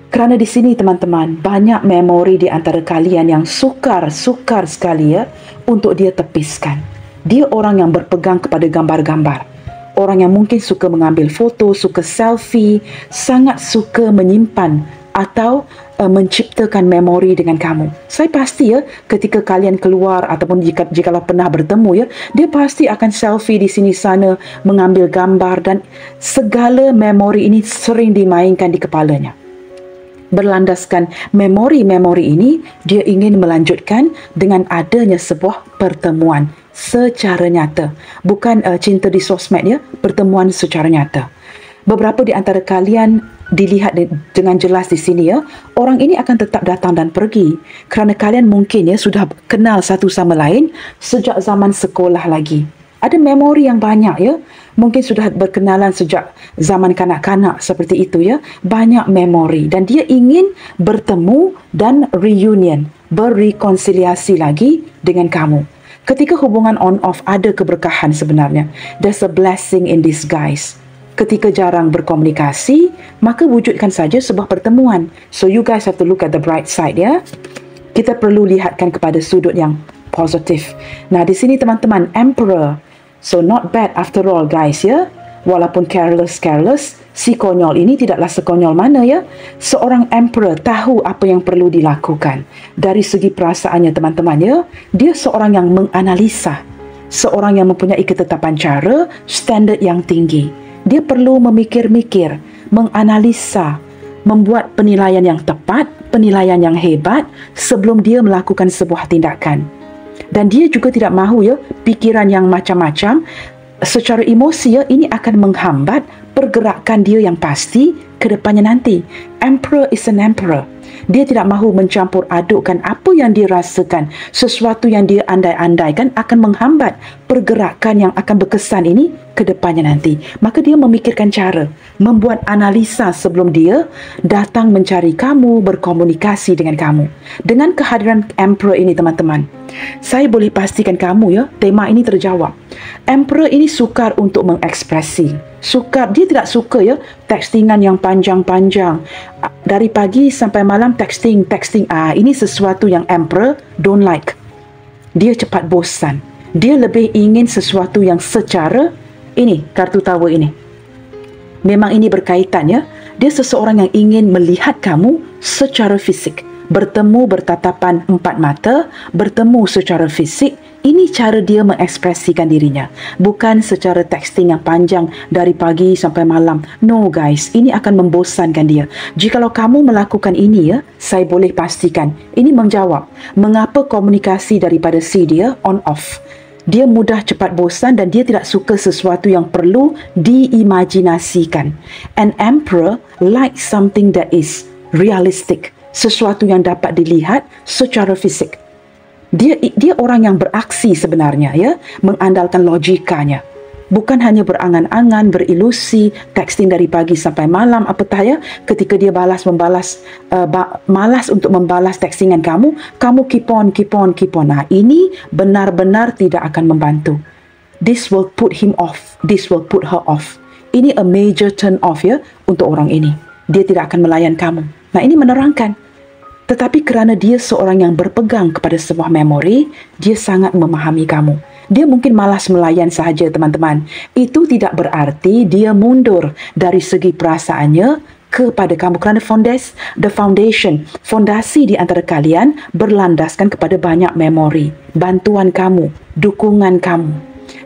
Kerana di sini, teman-teman, banyak memori di antara kalian yang sukar sekali ya untuk dia tepiskan. Dia orang yang berpegang kepada gambar-gambar. Orang yang mungkin suka mengambil foto, suka selfie, sangat suka menyimpan atau menciptakan memori dengan kamu. Saya pasti ya, ketika kalian keluar ataupun jikalau pernah bertemu ya, dia pasti akan selfie di sini sana, mengambil gambar, dan segala memori ini sering dimainkan di kepalanya. Berlandaskan memori-memori ini, dia ingin melanjutkan dengan adanya sebuah pertemuan secara nyata. Bukan cinta di sosmed ya, pertemuan secara nyata. Beberapa di antara kalian dilihat dengan jelas di sini ya, orang ini akan tetap datang dan pergi. Kerana kalian mungkin ya sudah kenal satu sama lain sejak zaman sekolah lagi. Ada memori yang banyak ya. Mungkin sudah berkenalan sejak zaman kanak-kanak seperti itu ya. Banyak memori dan dia ingin bertemu dan reunion, berrekonsiliasi lagi dengan kamu. Ketika hubungan on off ada keberkahan sebenarnya. There's a blessing in disguise. Ketika jarang berkomunikasi, maka wujudkan saja sebuah pertemuan. So you guys have to look at the bright side ya. Kita perlu lihatkan kepada sudut yang positif. Nah, di sini teman-teman, Emperor. So not bad after all guys ya. Walaupun careless, si konyol ini tidaklah sekonyol mana ya. Seorang emperor tahu apa yang perlu dilakukan. Dari segi perasaannya teman-teman ya, dia seorang yang menganalisa. Seorang yang mempunyai ketetapan cara, standard yang tinggi. Dia perlu memikir-mikir, menganalisa, membuat penilaian yang tepat, penilaian yang hebat sebelum dia melakukan sebuah tindakan. Dan dia juga tidak mahu ya pikiran yang macam-macam. Secara emosi ya, ini akan menghambat pergerakan dia yang pasti ke depannya nanti. Emperor is an emperor. Dia tidak mahu mencampur adukkan apa yang dia rasakan. Sesuatu yang dia andai-andaikan akan menghambat pergerakan yang akan berkesan ini ke depannya nanti. Maka dia memikirkan cara, membuat analisa sebelum dia datang mencari kamu, berkomunikasi dengan kamu. Dengan kehadiran Emperor ini teman-teman, saya boleh pastikan kamu ya, tema ini terjawab. Emperor ini sukar untuk mengekspresi. Sukar, dia tidak suka ya textingan yang panjang-panjang. Dari pagi sampai malam texting. Ini sesuatu yang Emperor don't like. Dia cepat bosan. Dia lebih ingin sesuatu yang secara ini, kartu tawa ini. Memang ini berkaitan ya Dia seseorang yang ingin melihat kamu secara fisik. Bertemu bertatapan empat mata, bertemu secara fisik. Ini cara dia mengekspresikan dirinya. Bukan secara texting yang panjang dari pagi sampai malam. No guys, ini akan membosankan dia. Jikalau kamu melakukan ini ya, saya boleh pastikan ini menjawab mengapa komunikasi daripada si dia on off. Dia mudah cepat bosan dan dia tidak suka sesuatu yang perlu diimajinasikan. An emperor likes something that is realistic. Sesuatu yang dapat dilihat secara fisik. Dia orang yang beraksi sebenarnya ya, mengandalkan logikanya. Bukan hanya berangan-angan, berilusi, texting dari pagi sampai malam, apatah ya, ketika dia malas untuk membalas textingan kamu keep on. Nah, ini benar-benar tidak akan membantu. This will put him off, this will put her off. Ini a major turn off ya untuk orang ini. Dia tidak akan melayan kamu. Nah, ini menerangkan. Tetapi kerana dia seorang yang berpegang kepada sebuah memori, dia sangat memahami kamu. Dia mungkin malas melayan sahaja, teman-teman. Itu tidak berarti dia mundur dari segi perasaannya kepada kamu. Kerana fondasi di antara kalian berlandaskan kepada banyak memori, bantuan kamu, dukungan kamu.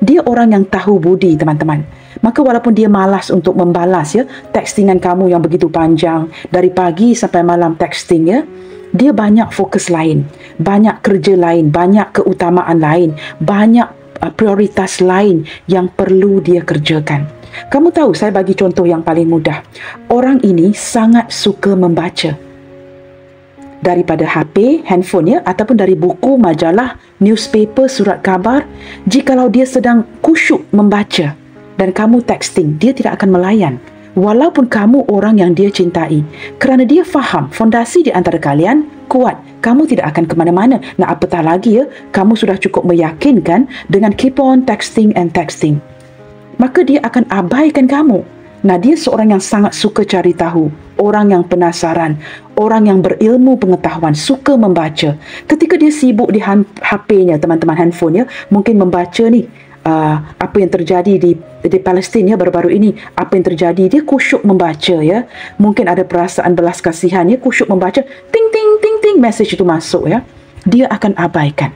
Dia orang yang tahu budi, teman-teman. Maka walaupun dia malas untuk membalas ya textingan kamu yang begitu panjang dari pagi sampai malam texting ya, dia banyak fokus lain, banyak kerja lain, banyak keutamaan lain, banyak prioritas lain yang perlu dia kerjakan. Kamu tahu, saya bagi contoh yang paling mudah. Orang ini sangat suka membaca. Daripada HP, handphone ya, ataupun dari buku, majalah, newspaper, surat khabar. Jikalau dia sedang khusyuk membaca dan kamu texting, dia tidak akan melayan. Walaupun kamu orang yang dia cintai. Kerana dia faham fondasi di antara kalian kuat. Kamu tidak akan ke mana-mana. Nah, apatah lagi ya, kamu sudah cukup meyakinkan dengan keep on texting and texting. Maka dia akan abaikan kamu. Nah, dia seorang yang sangat suka cari tahu. Orang yang penasaran. Orang yang berilmu pengetahuan. Suka membaca. Ketika dia sibuk di HP-nya, teman-teman, handphone ya, mungkin membaca ni. Apa yang terjadi di Palestin ya baru-baru ini, apa yang terjadi, dia khusyuk membaca ya, mungkin ada perasaan belas kasihan ya, khusyuk membaca, ting ting message itu masuk ya, dia akan abaikan.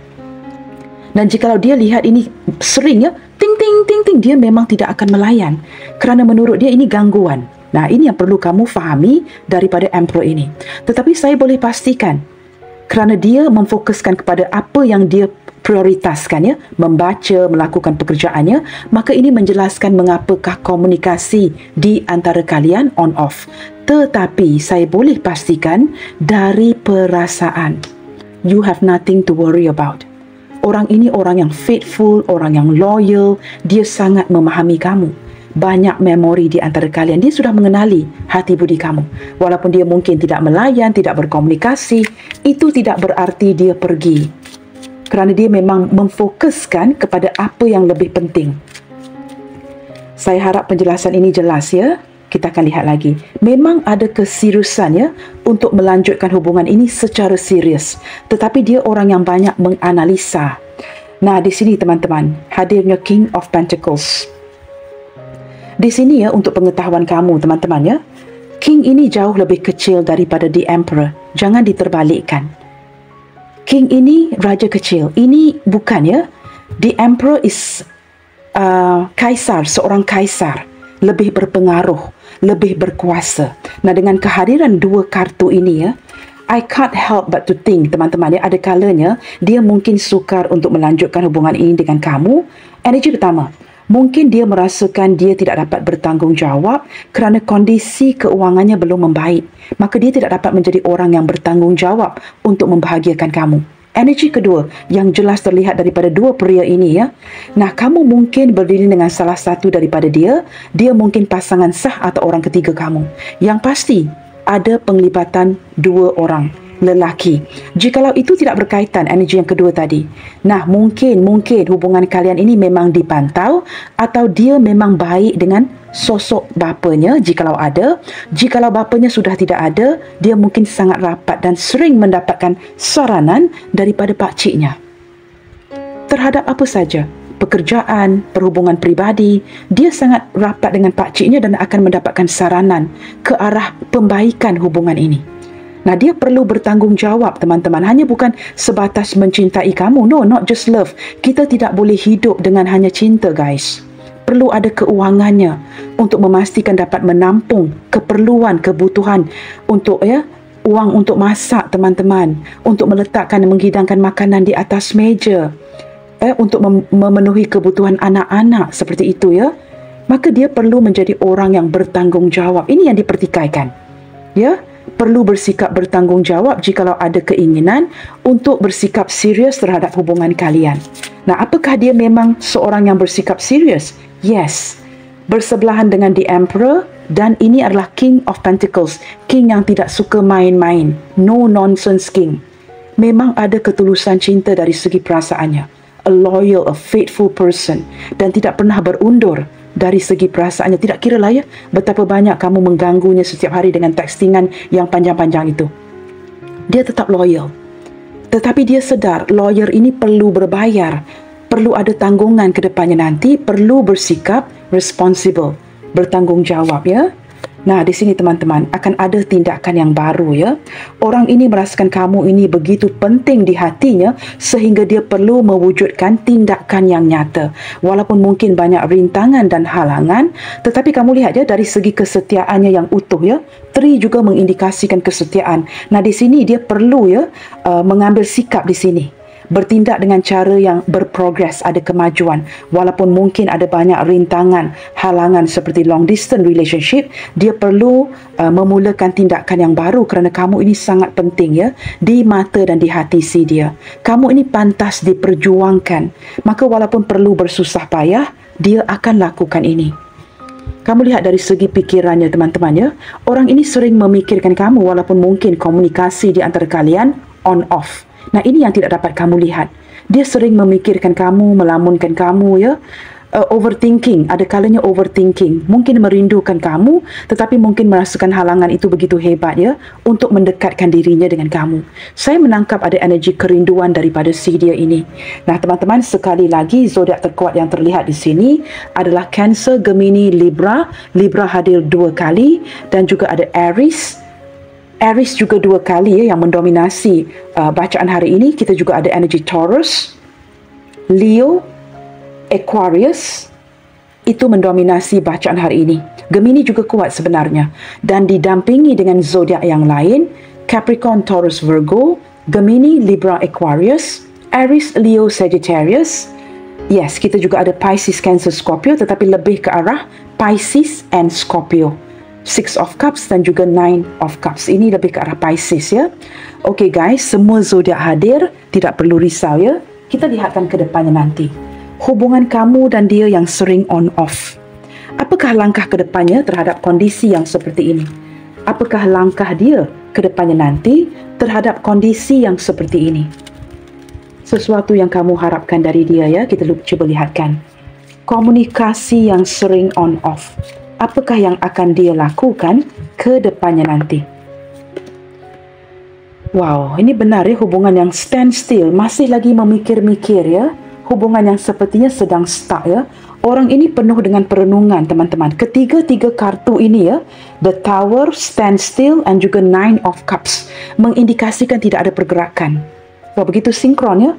Dan jikalau dia lihat ini sering ya, ting ting, dia memang tidak akan melayan kerana menurut dia ini gangguan. Nah, ini yang perlu kamu fahami daripada emperor ini. Tetapi saya boleh pastikan kerana dia memfokuskan kepada apa yang dia prioritaskan ya, membaca, melakukan pekerjaannya, maka ini menjelaskan mengapakah komunikasi di antara kalian on off. Tetapi saya boleh pastikan dari perasaan, you have nothing to worry about. Orang ini orang yang faithful, orang yang loyal, dia sangat memahami kamu. Banyak memori di antara kalian, dia sudah mengenali hati budi kamu. Walaupun dia mungkin tidak melayan, tidak berkomunikasi, itu tidak berarti dia pergi. Kerana dia memang memfokuskan kepada apa yang lebih penting. Saya harap penjelasan ini jelas ya. Kita akan lihat lagi. Memang ada keseriusan ya untuk melanjutkan hubungan ini secara serius. Tetapi dia orang yang banyak menganalisa. Nah, di sini teman-teman, hadirnya King of Pentacles. Di sini ya, untuk pengetahuan kamu teman-teman ya, King ini jauh lebih kecil daripada The Emperor. Jangan diterbalikkan. King ini raja kecil. Ini bukan ya. The Emperor is kaisar, seorang kaisar. Lebih berpengaruh, lebih berkuasa. Nah, dengan kehadiran dua kartu ini ya, I can't help but to think, teman-teman ya, ada kalanya dia mungkin sukar untuk melanjutkan hubungan ini dengan kamu. Energi pertama, mungkin dia merasakan dia tidak dapat bertanggungjawab kerana kondisi keuangannya belum membaik. Maka dia tidak dapat menjadi orang yang bertanggungjawab untuk membahagiakan kamu. Energi kedua yang jelas terlihat daripada dua pria ini ya. Nah, kamu mungkin berdiri dengan salah satu daripada dia. Dia mungkin pasangan sah atau orang ketiga kamu. Yang pasti ada penglibatan dua orang lelaki. Jikalau itu tidak berkaitan energi yang kedua tadi. Nah, mungkin hubungan kalian ini memang dipantau atau dia memang baik dengan sosok bapanya jikalau ada. Jikalau bapanya sudah tidak ada, dia mungkin sangat rapat dan sering mendapatkan saranan daripada pakciknya. Terhadap apa saja? pekerjaan, perhubungan peribadi, dia sangat rapat dengan pakciknya dan akan mendapatkan saranan ke arah pembaikan hubungan ini. Nah, dia perlu bertanggungjawab, teman-teman. Hanya bukan sebatas mencintai kamu. No, not just love. Kita tidak boleh hidup dengan hanya cinta, guys. Perlu ada keuangannya untuk memastikan dapat menampung keperluan, kebutuhan untuk wang untuk masak, teman-teman, untuk meletakkan dan menghidangkan makanan di atas meja, untuk memenuhi kebutuhan anak-anak seperti itu, ya. Maka dia perlu menjadi orang yang bertanggungjawab. Ini yang dipertikaikan, ya. Perlu bersikap bertanggungjawab jikalau ada keinginan untuk bersikap serius terhadap hubungan kalian. Nah, apakah dia memang seorang yang bersikap serius? Yes. Bersebelahan dengan The Emperor, dan ini adalah King of Pentacles, King yang tidak suka main-main, no nonsense King. Memang ada ketulusan cinta dari segi perasaannya, a loyal, a faithful person, dan tidak pernah berundur dari segi perasaannya. Tidak kira lah, ya, betapa banyak kamu mengganggunya setiap hari dengan textingan yang panjang-panjang itu. Dia tetap loyal. Tetapi dia sedar lawyer ini perlu berbayar, perlu ada tanggungan ke depannya nanti, perlu bersikap responsible, bertanggungjawab, ya. Nah, di sini teman-teman akan ada tindakan yang baru, ya. Orang ini merasakan kamu ini begitu penting di hatinya sehingga dia perlu mewujudkan tindakan yang nyata. Walaupun mungkin banyak rintangan dan halangan, tetapi kamu lihat, ya, dari segi kesetiaannya yang utuh, ya. Tri juga mengindikasikan kesetiaan. Nah, di sini dia perlu, ya, mengambil sikap di sini. Bertindak dengan cara yang berprogres, ada kemajuan. Walaupun mungkin ada banyak rintangan, halangan seperti long distance relationship, dia perlu memulakan tindakan yang baru kerana kamu ini sangat penting, ya, di mata dan di hati si dia. Kamu ini pantas diperjuangkan. Maka walaupun perlu bersusah payah, dia akan lakukan ini. Kamu lihat dari segi pikirannya, teman-teman, ya. Orang ini sering memikirkan kamu walaupun mungkin komunikasi di antara kalian on-off. Nah, ini yang tidak dapat kamu lihat. Dia sering memikirkan kamu, melamunkan kamu, ya. Overthinking, ada kalanya overthinking. Mungkin merindukan kamu, tetapi mungkin merasakan halangan itu begitu hebat, ya, untuk mendekatkan dirinya dengan kamu. Saya menangkap ada energi kerinduan daripada si dia ini. Nah, teman-teman, sekali lagi zodiak terkuat yang terlihat di sini adalah Cancer, Gemini, Libra. Libra hadir 2 kali, dan juga ada Aries. Aries juga 2 kali, ya, yang mendominasi bacaan hari ini. Kita juga ada energi Taurus, Leo, Aquarius. Itu mendominasi bacaan hari ini. Gemini juga kuat sebenarnya. Dan didampingi dengan zodiak yang lain, Capricorn, Taurus, Virgo, Gemini, Libra, Aquarius, Aries, Leo, Sagittarius. Yes, kita juga ada Pisces, Cancer, Scorpio, tetapi lebih ke arah Pisces and Scorpio. 6 of Cups dan juga 9 of Cups. Ini lebih ke arah Pisces, ya. Okey guys, semua zodiak hadir, tidak perlu risau, ya. Kita lihatkan ke depannya nanti. Hubungan kamu dan dia yang sering on-off. Apakah langkah ke depannya terhadap kondisi yang seperti ini? Apakah langkah dia ke depannya nanti terhadap kondisi yang seperti ini? Sesuatu yang kamu harapkan dari dia, ya. Kita cuba lihatkan. Komunikasi yang sering on-off. Apakah yang akan dia lakukan ke depannya nanti? Wow, ini benar, ya, hubungan yang stand still, masih lagi memikir-mikir, ya. Hubungan yang sepertinya sedang stuck, ya. Orang ini penuh dengan perenungan, teman-teman. Ketiga-tiga kartu ini, ya, The Tower, Stand Still, dan juga 9 of Cups, mengindikasikan tidak ada pergerakan. Wah, begitu sinkron, ya.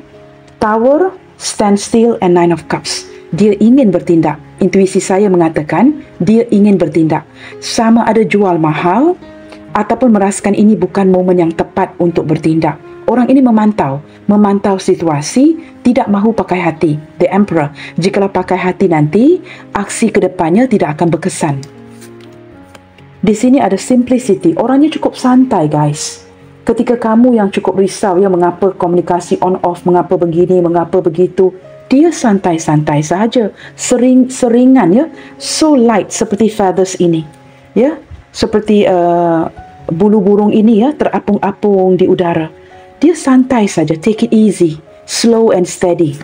Tower, Stand Still, and 9 of Cups. Dia ingin bertindak. Intuisi saya mengatakan dia ingin bertindak. Sama ada jual mahal ataupun merasakan ini bukan momen yang tepat untuk bertindak. Orang ini memantau situasi, tidak mahu pakai hati. The Emperor. Jikalau pakai hati nanti, aksi ke depannya tidak akan berkesan. Di sini ada simplicity. Orangnya cukup santai, guys. Ketika kamu yang cukup risau, ya, mengapa komunikasi on-off, mengapa begini, mengapa begitu, dia santai-santai saja, seringan, ya, so light seperti feathers ini, ya, seperti bulu burung ini, ya, terapung-apung di udara. Dia santai saja, take it easy, slow and steady.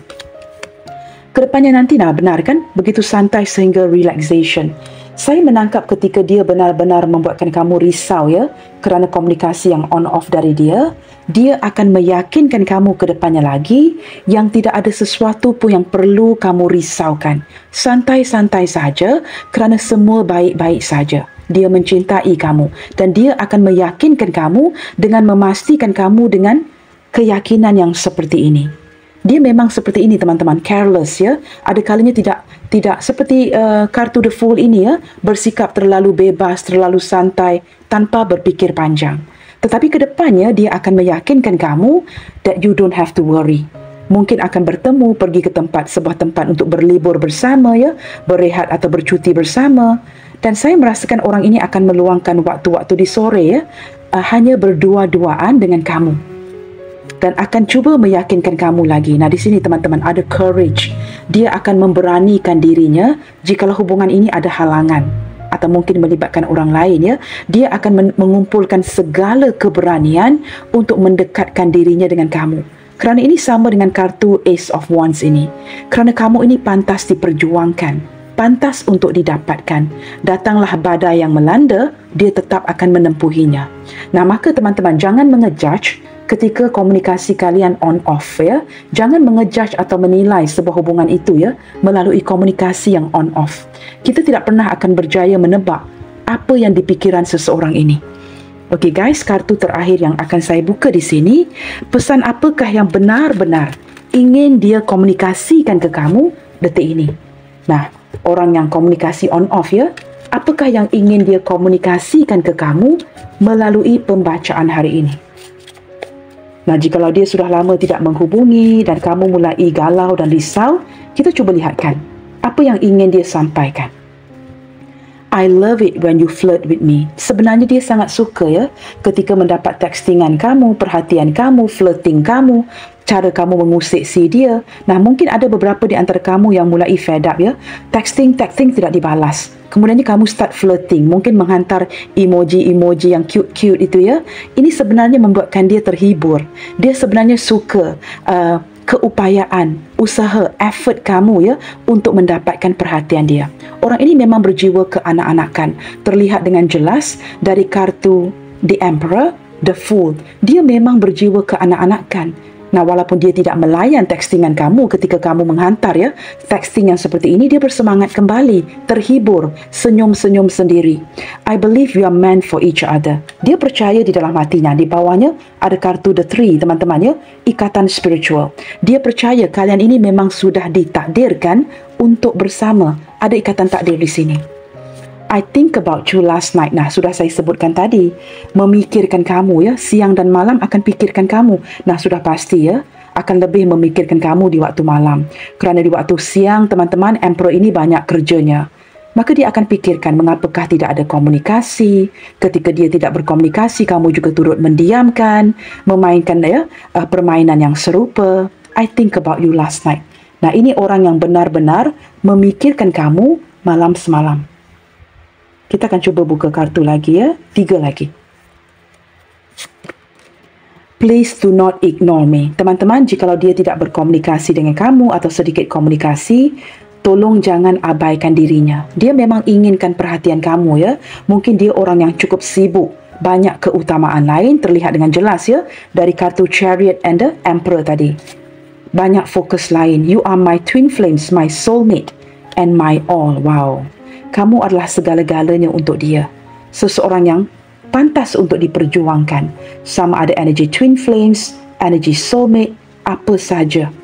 Kedepannya nanti, nah, benar kan, begitu santai sehingga relaxation. Saya menangkap ketika dia benar-benar membuatkan kamu risau ya, kerana komunikasi yang on-off dari dia, dia akan meyakinkan kamu ke depannya lagi yang tidak ada sesuatu pun yang perlu kamu risaukan. Santai-santai saja kerana semua baik-baik saja. Dia mencintai kamu dan dia akan meyakinkan kamu dengan memastikan kamu dengan keyakinan yang seperti ini. Dia memang seperti ini teman-teman, careless ya. Ada kalanya tidak seperti kartu The Fool ini ya, bersikap terlalu bebas, terlalu santai tanpa berfikir panjang. Tetapi ke depannya dia akan meyakinkan kamu that you don't have to worry. Mungkin akan bertemu, pergi ke sebuah tempat untuk berlibur bersama ya, berehat atau bercuti bersama. Dan saya merasakan orang ini akan meluangkan waktu-waktu di sore ya, hanya berdua-duaan dengan kamu. Dan akan cuba meyakinkan kamu lagi. Nah, di sini teman-teman ada courage. Dia akan memberanikan dirinya jikalau hubungan ini ada halangan atau mungkin melibatkan orang lain ya. Dia akan mengumpulkan segala keberanian untuk mendekatkan dirinya dengan kamu. Kerana ini sama dengan kartu Ace of Wands ini. Kerana kamu ini pantas diperjuangkan, pantas untuk didapatkan. Datanglah badai yang melanda, dia tetap akan menempuhinya. Nah, maka teman-teman jangan mengejudge ketika komunikasi kalian on-off ya. Jangan mengejudge atau menilai sebuah hubungan itu ya melalui komunikasi yang on-off. Kita tidak pernah akan berjaya menebak apa yang di pikiran seseorang ini. Okey guys, kartu terakhir yang akan saya buka di sini, pesan apakah yang benar-benar ingin dia komunikasikan ke kamu detik ini? Nah, orang yang komunikasi on-off ya, apakah yang ingin dia komunikasikan ke kamu melalui pembacaan hari ini? Nah, jikalau dia sudah lama tidak menghubungi dan kamu mulai galau dan risau, kita cuba lihatkan apa yang ingin dia sampaikan. I love it when you flirt with me. Sebenarnya dia sangat suka ya ketika mendapat textingan kamu, perhatian kamu, flirting kamu, cara kamu mengusik si dia. Nah, mungkin ada beberapa di antara kamu yang mulai fed up ya. Texting tidak dibalas. Kemudiannya kamu start flirting, mungkin menghantar emoji-emoji yang cute-cute itu ya. Ini sebenarnya membuatkan dia terhibur. Dia sebenarnya suka keupayaan, usaha, effort kamu ya untuk mendapatkan perhatian dia. Orang ini memang berjiwa keanak-anakan. Terlihat dengan jelas dari kartu The Emperor, The Fool. Dia memang berjiwa keanak-anakan. Nah, walaupun dia tidak melayan textingan kamu ketika kamu menghantar ya, texting yang seperti ini, dia bersemangat kembali, terhibur, senyum-senyum sendiri. I believe you are meant for each other. Dia percaya di dalam hatinya. Di bawahnya ada kartu The Three, teman-teman ya, ikatan spiritual. Dia percaya kalian ini memang sudah ditakdirkan untuk bersama. Ada ikatan takdir di sini. I think about you last night. Nah, sudah saya sebutkan tadi, memikirkan kamu ya, siang dan malam akan pikirkan kamu. Nah, sudah pasti ya, akan lebih memikirkan kamu di waktu malam. Kerana di waktu siang, teman-teman, Emperor ini banyak kerjanya. Maka dia akan pikirkan mengapakah tidak ada komunikasi. Ketika dia tidak berkomunikasi, kamu juga turut mendiamkan, memainkan ya permainan yang serupa. I think about you last night. Nah, ini orang yang benar-benar memikirkan kamu malam semalam. Kita akan cuba buka kartu lagi ya. 3 lagi. Please do not ignore me. Teman-teman, jikalau dia tidak berkomunikasi dengan kamu atau sedikit komunikasi, tolong jangan abaikan dirinya. Dia memang inginkan perhatian kamu ya. Mungkin dia orang yang cukup sibuk. Banyak keutamaan lain terlihat dengan jelas ya. Dari kartu Chariot and the Emperor tadi. Banyak fokus lain. You are my twin flames, my soulmate and my all. Wow. Kamu adalah segala-galanya untuk dia. Seseorang yang pantas untuk diperjuangkan. Sama ada energy twin flames, energy soulmate, apa saja.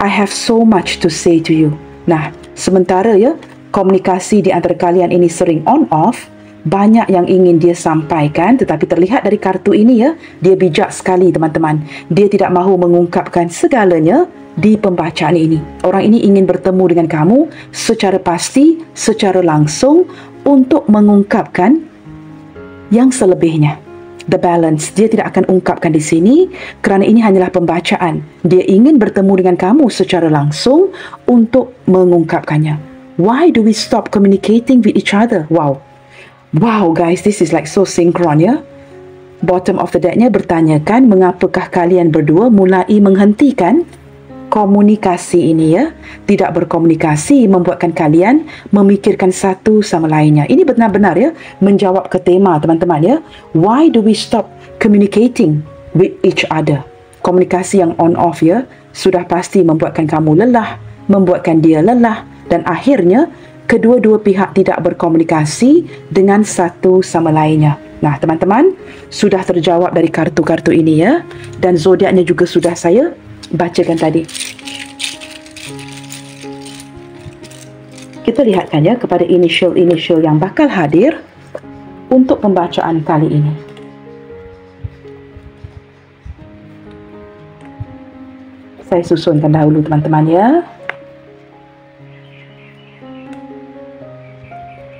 I have so much to say to you. Nah, sementara ya, komunikasi di antara kalian ini sering on-off, banyak yang ingin dia sampaikan, tetapi terlihat dari kartu ini ya, dia bijak sekali teman-teman. Dia tidak mahu mengungkapkan segalanya di pembacaan ini. Orang ini ingin bertemu dengan kamu secara pasti, secara langsung untuk mengungkapkan yang selebihnya. The balance, dia tidak akan ungkapkan di sini kerana ini hanyalah pembacaan. Dia ingin bertemu dengan kamu secara langsung untuk mengungkapkannya. Why do we stop communicating with each other? Wow. Wow guys, this is like so synchron ya. Bottom of the decknya bertanyakan mengapakah kalian berdua mulai menghentikan komunikasi ini ya. Tidak berkomunikasi membuatkan kalian memikirkan satu sama lainnya. Ini benar-benar ya menjawab ke tema teman-teman ya. Why do we stop communicating with each other? Komunikasi yang on off ya sudah pasti membuatkan kamu lelah, membuatkan dia lelah, dan akhirnya kedua-dua pihak tidak berkomunikasi dengan satu sama lainnya. Nah, teman-teman, sudah terjawab dari kartu-kartu ini ya. Dan zodiaknya juga sudah saya bacakan tadi. Kita lihatkan ya kepada initial-initial yang bakal hadir untuk pembacaan kali ini. Saya susunkan dahulu teman-teman ya.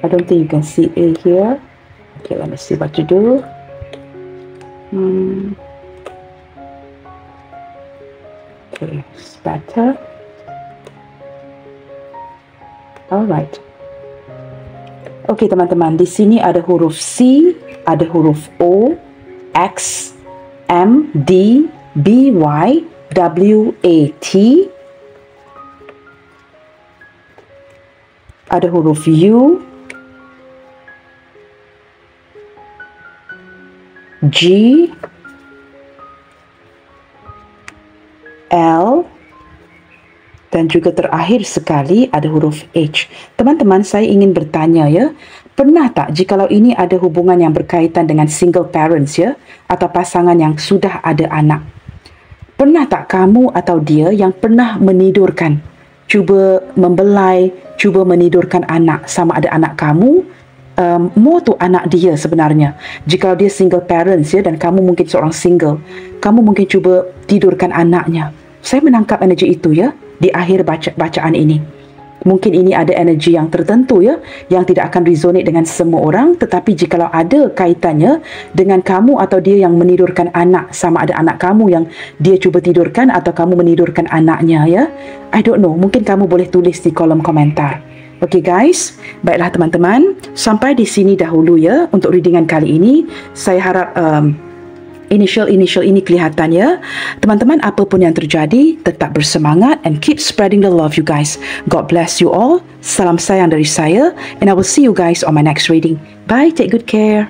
I don't think you can see A here. Okay, let me see what to do. Okay, it's better. Alright. Okay, teman-teman, di sini ada huruf C, ada huruf O, X, M, D, B, Y, W, A, T. Ada huruf U, G, L, dan juga terakhir sekali ada huruf H. Teman-teman, saya ingin bertanya ya, pernah tak jikalau ini ada hubungan yang berkaitan dengan single parents ya, atau pasangan yang sudah ada anak? Pernah tak kamu atau dia yang pernah menidurkan, cuba membelai, cuba menidurkan anak, sama ada anak kamu, more tu anak dia sebenarnya. Jika dia single parents ya, dan kamu mungkin seorang single, kamu mungkin cuba tidurkan anaknya. Saya menangkap energi itu ya di akhir bacaan ini. Mungkin ini ada energi yang tertentu ya, yang tidak akan resonate dengan semua orang, tetapi jikalau ada kaitannya dengan kamu atau dia yang menidurkan anak, sama ada anak kamu yang dia cuba tidurkan atau kamu menidurkan anaknya ya, I don't know, mungkin kamu boleh tulis di kolom komentar. Okay guys, baiklah teman-teman, sampai di sini dahulu ya untuk readingan kali ini. Saya harap initial ini kelihatan ya. Teman-teman, apapun yang terjadi, tetap bersemangat and keep spreading the love you guys. God bless you all. Salam sayang dari saya, and I will see you guys on my next reading. Bye, take good care.